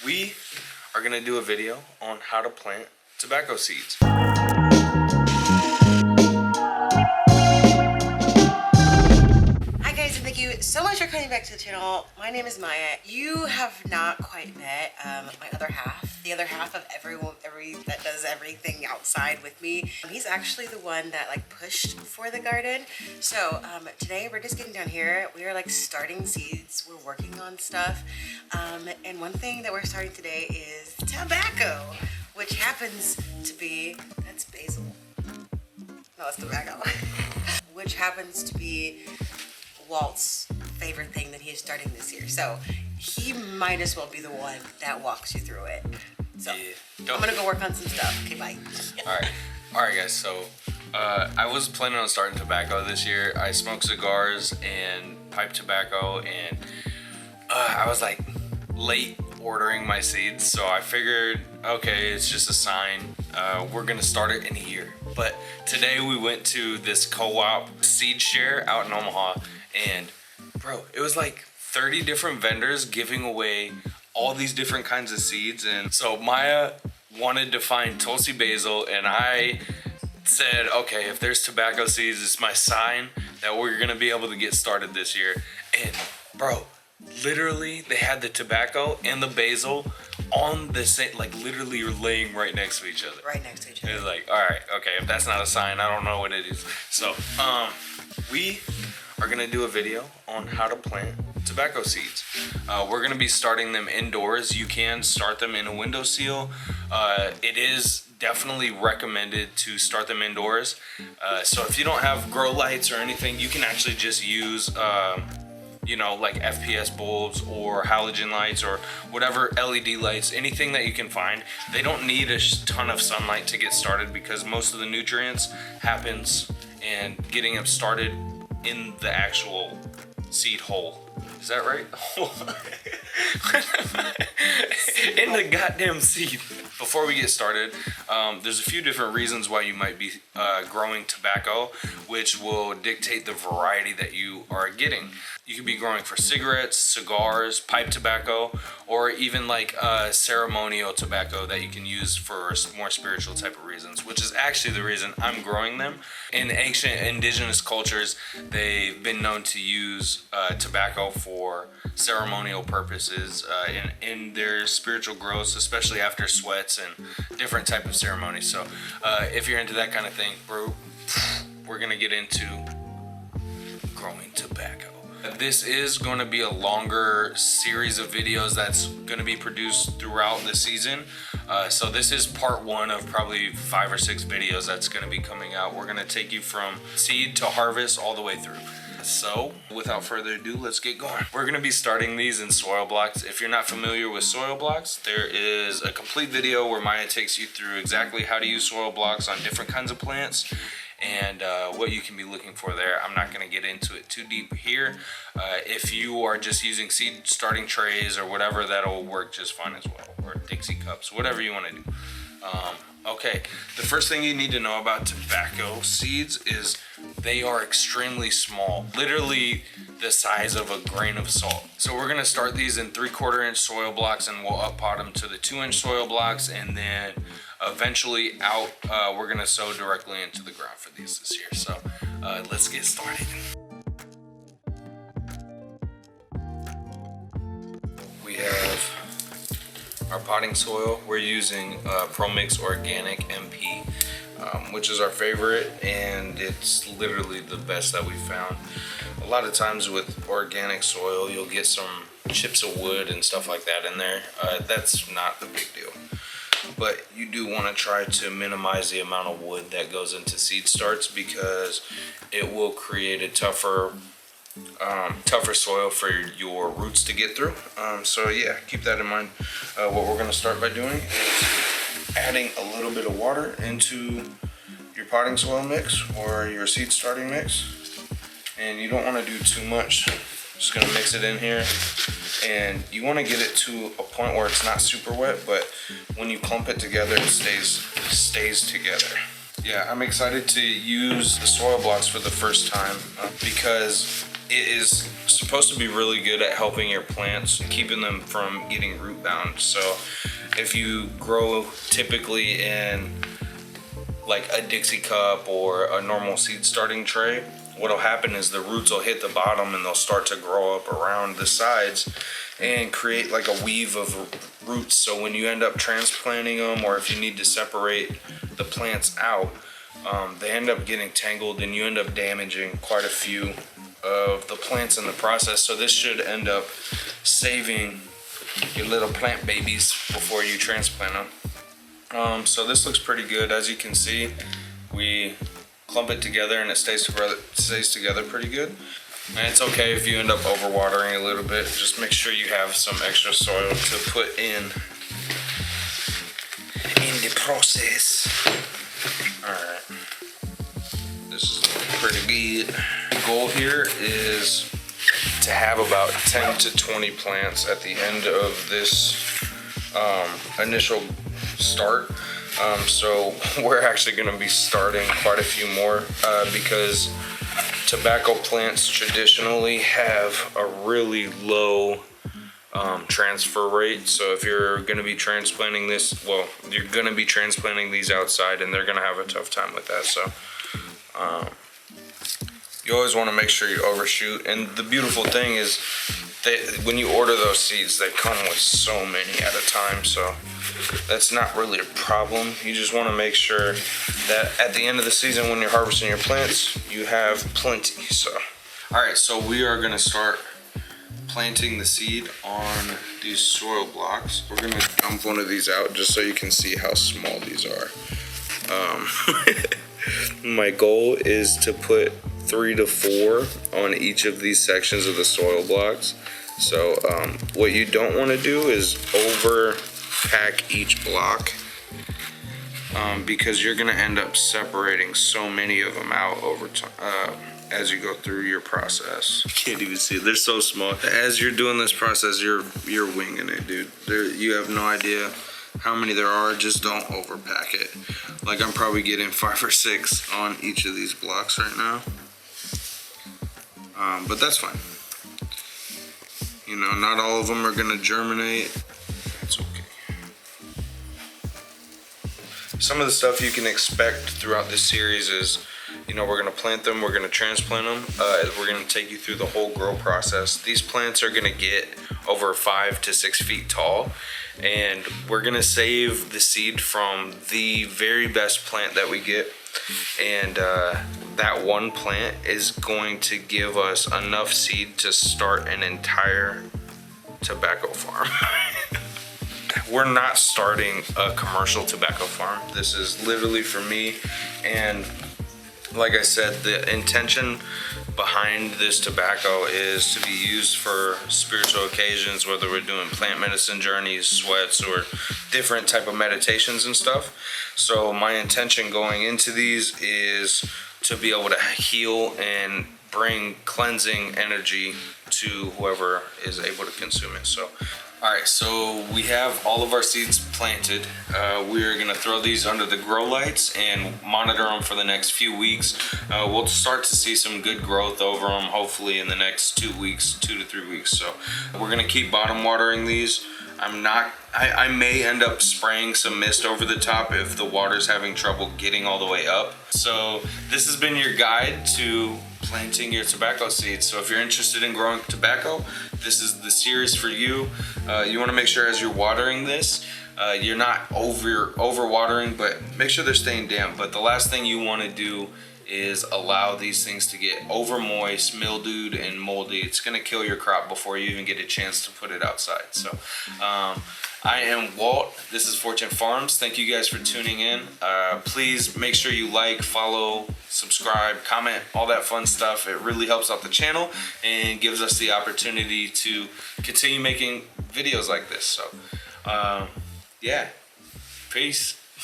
We are gonna do a video on how to plant tobacco seeds. Hi guys, and thank you so much for coming back to the channel. My name is Maya. You have not quite met my other half, the other half of everyone that does everything outside with me. He's actually the one that like pushed for the garden. So today we're just getting down here. We are like starting seeds. We're working on stuff. And one thing that we're starting today is tobacco, which happens to be, that's basil. No, it's tobacco. Which happens to be Walt's favorite thing that he is starting this year. So he might as well be the one that walks you through it. So yeah, I'm gonna go work on some stuff. Okay, bye. Alright guys, so I was planning on starting tobacco this year. I smoke cigars and pipe tobacco, and I was like late ordering my seeds, so I figured, okay, it's just a sign. We're gonna start it in a year. But today we went to this co-op seed share out in Omaha, and bro, it was like 30 different vendors giving away all these different kinds of seeds. And so Maya wanted to find Tulsi basil, and I said, okay, if there's tobacco seeds, it's my sign that we're gonna be able to get started this year. And bro, literally they had the tobacco and the basil on the same, like literally you're laying right next to each other. Right next to each other. It was like, all right, okay, if that's not a sign, I don't know what it is. So we are gonna do a video on how to plant tobacco seeds. We're gonna be starting them indoors. You can start them in a windowsill. It is definitely recommended to start them indoors. So if you don't have grow lights or anything, you can actually just use you know, like FPS bulbs or halogen lights or whatever, LED lights, anything that you can find. They don't need a ton of sunlight to get started because most of the nutrients happens and getting them started in the actual seed hole. Is that right? In the goddamn seed. Before we get started, there's a few different reasons why you might be growing tobacco, which will dictate the variety that you are getting. You could be growing for cigarettes, cigars, pipe tobacco, or even like ceremonial tobacco that you can use for more spiritual type of reasons, which is actually the reason I'm growing them. In ancient indigenous cultures, they've been known to use tobacco for ceremonial purposes in their spiritual growths, especially after sweats and different type of ceremonies. So if you're into that kind of thing, bro, we're gonna get into growing tobacco. This is going to be a longer series of videos that's going to be produced throughout the season. So this is part one of probably 5 or 6 videos that's going to be coming out. We're going to take you from seed to harvest all the way through. So without further ado, let's get going. We're going to be starting these in soil blocks. If you're not familiar with soil blocks, there is a complete video where Maya takes you through exactly how to use soil blocks on different kinds of plants and what you can be looking for there. I'm not going to get into it too deep here. If you are just using seed starting trays or whatever, that'll work just fine as well, or Dixie cups, whatever you want to do. Okay, the first thing you need to know about tobacco seeds is they are extremely small, literally the size of a grain of salt. So we're going to start these in 3/4 inch soil blocks, and we'll up pot them to the 2-inch soil blocks, and then eventually out we're going to sow directly into the ground for these this year. So let's get started. We have our potting soil. We're using ProMix Organic MP, which is our favorite, and it's literally the best that we've found. A lot of times with organic soil, you'll get some chips of wood and stuff like that in there. That's not a big deal. But you do want to try to minimize the amount of wood that goes into seed starts, because it will create a tougher soil for your roots to get through. So yeah, keep that in mind. What we're going to start by doing is adding a little bit of water into your potting soil mix or your seed starting mix. And you don't want to do too much. Just going to mix it in here. And you want to get it to a point where it's not super wet, but when you clump it together, it stays together. Yeah, I'm excited to use the soil blocks for the first time because it is supposed to be really good at helping your plants, keeping them from getting root bound. So if you grow typically in like a Dixie cup or a normal seed starting tray, what'll happen is the roots will hit the bottom and they'll start to grow up around the sides and create like a weave of roots. So when you end up transplanting them, or if you need to separate the plants out, they end up getting tangled and you end up damaging quite a few of the plants in the process. So this should end up saving your little plant babies before you transplant them. So this looks pretty good. As you can see, we clump it together and it stays together pretty good. And it's okay if you end up overwatering a little bit. Just make sure you have some extra soil to put in the process. Alright, this is pretty good. The goal here is to have about 10 to 20 plants at the end of this initial start. So we're actually going to be starting quite a few more because tobacco plants traditionally have a really low transfer rate. So if you're going to be transplanting this, well, you're going to be transplanting these outside and they're going to have a tough time with that. So you always want to make sure you overshoot. And the beautiful thing is that when you order those seeds, they come with so many at a time. So that's not really a problem. You just want to make sure that at the end of the season when you're harvesting your plants, you have plenty. So, all right, so we are going to start planting the seed on these soil blocks. We're going to dump one of these out just so you can see how small these are. My goal is to put 3 to 4 on each of these sections of the soil blocks. So what you don't want to do is overpack each block because you're going to end up separating so many of them out over time as you go through your process. You can't even see it. They're so small. As you're doing this process, you're winging it, dude. You have no idea how many there are. Just don't overpack it. Like I'm probably getting 5 or 6 on each of these blocks right now. But that's fine. You know, not all of them are gonna germinate. It's okay. Some of the stuff you can expect throughout this series is, you know, we're gonna plant them, we're gonna transplant them, we're gonna take you through the whole grow process. These plants are gonna get over 5 to 6 feet tall, and we're gonna save the seed from the very best plant that we get. And that one plant is going to give us enough seed to start an entire tobacco farm. We're not starting a commercial tobacco farm. This is literally for me. And like I said, the intention behind this tobacco is to be used for spiritual occasions, whether we're doing plant medicine journeys, sweats, or different type of meditations and stuff. So my intention going into these is to be able to heal and bring cleansing energy to whoever is able to consume it. So all right, so we have all of our seeds planted. We're gonna throw these under the grow lights and monitor them for the next few weeks. We'll start to see some good growth over them, hopefully in the next 2 weeks, 2 to 3 weeks. So we're gonna keep bottom watering these. I may end up spraying some mist over the top if the water's having trouble getting all the way up. So this has been your guide to planting your tobacco seeds. So if you're interested in growing tobacco, this is the series for you. You want to make sure as you're watering this, you're not over watering, but make sure they're staying damp. But the last thing you want to do is allow these things to get over moist, mildewed, and moldy. It's going to kill your crop before you even get a chance to put it outside. So I am Walt. This is Fortune Farms. Thank you guys for tuning in. Please make sure you like, follow, subscribe, comment, all that fun stuff. It really helps out the channel and gives us the opportunity to continue making videos like this. So yeah, peace.